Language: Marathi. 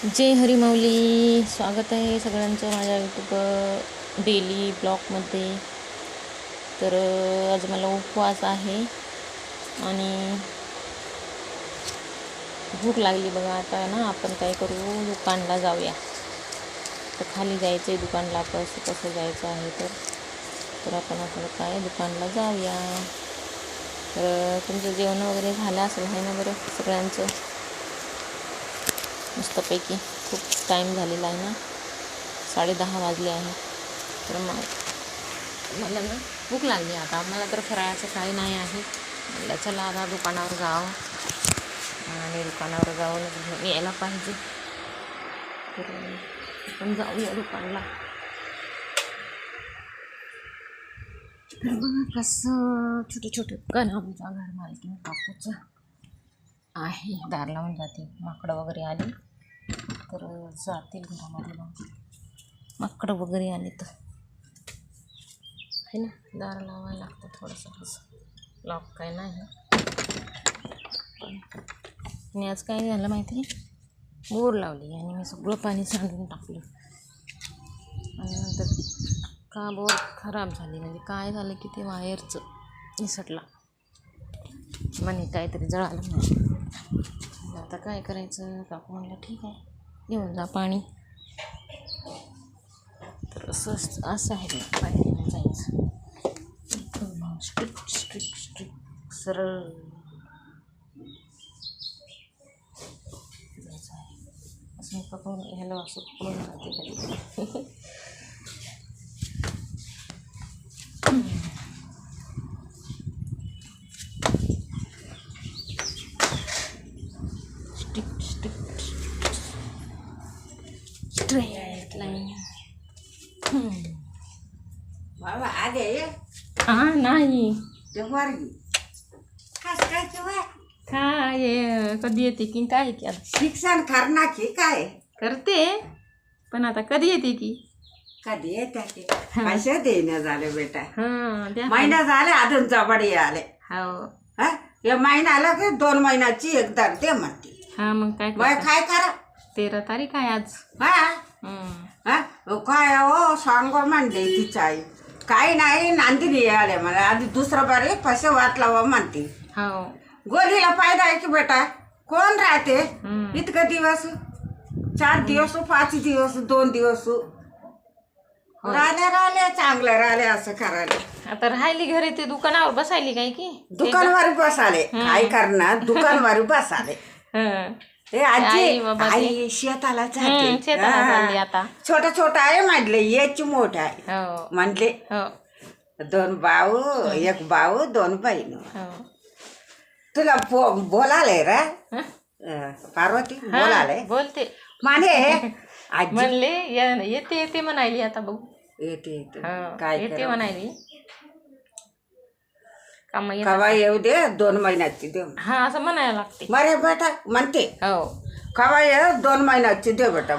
जय हरी माऊली. स्वागत आहे सगळ्यांचं माझ्या यूट्यूब डेली ब्लॉगमध्ये. तर आज मला उपवास आहे आणि भूक लागली बघा. आता ना आपण काय करू, दुकानला जाऊया. तर खाली जायचं आहे दुकानला, कसं जायचं आहे तर आपण काय दुकानला जाऊया. तर तुमचं जेवण वगैरे झालं असेल आहे ना बरं सगळ्यांचं, मस्तपैकी. खूप टाईम झालेला आहे ना, 10:30 वाजले आहे. तर मला ना भूक लागली. आता मला तर फराळाचं काही नाही आहे. म्हटलं चला आता दुकानावर जावं आणि दुकानावर जाऊन घेऊन यायला पाहिजे. तर आपण जाऊया दुकानला. तर बघा कसं छोटे छोटे दुकान आमच्या घर मालकीन काकूचं आहे. दार लावून जाते. माकडं वगैरे आली तर जातील घरामध्ये. माकडं वगैरे आले तर आहे ना, दार लावायला लागतं थोडंसं. लॉक काय नाही. आणि आज काय झालं माहिती आहे, बोर लावली आणि मी सगळं पाणी सांडून टाकलं. आणि नंतर का बोर खराब झाली, म्हणजे काय झालं की ते वायरचं निसटला म्हणे, काहीतरी जळालं म्हणे. आता काय करायचं. काकू म्हणलं ठीक आहे, घेऊन जा पाणी. तर असं आहे, पाणी घेऊन जायचं. स्ट्रिक सरळ जायचं आहे. असं मी पकडून ह्याला असं पकडून जाते. Straight line. बाबा आगे नाही काय कधी येते की काय की आता शिक्षण करणार की काय करते, पण आता कधी येते की कधी येते पैसे देणं झाले बेटा. द्या. महिना झाले अजून जबडी आले. हो हे महिना आला की 2 महिन्याची एकदा ते म्हणते. मग काय काय करा 13 तारीख आहे आज. काय हो सांगो म्हणले तिच्या आई. काही नाही नांदिनी आले मला आधी दुसरा बारे पैसे वाटला म्हणते. हो गोलीला फायदा आहे की बेटा. कोण राहते इतकं दिवस, 4 दिवस 5 दिवस 2 दिवस राहिले चांगलं राहिले असं करायला. आता राहिली घरी ते दुकानावर बसायली काय की दुकानवारी बसाले. काय करणार दुकानवारी बसाले. हे आजी आई शेताला जाते. आता छोटा आहे म्हटले, याची मोठा आहे म्हटले. 2 भाऊ 1 भाऊ 2 बहीण. तुला बोलाले रा पार्वती बोलाले बोलते माने आजी म्हणले येते म्हणायली. आता बघू येते काय येते म्हणायली. कवा येऊ दे 2 महिन्याची देऊ. असं म्हणायला लागते. मरे बेटा म्हणते हो कवा ये 2 महिन्याची दे बेटा.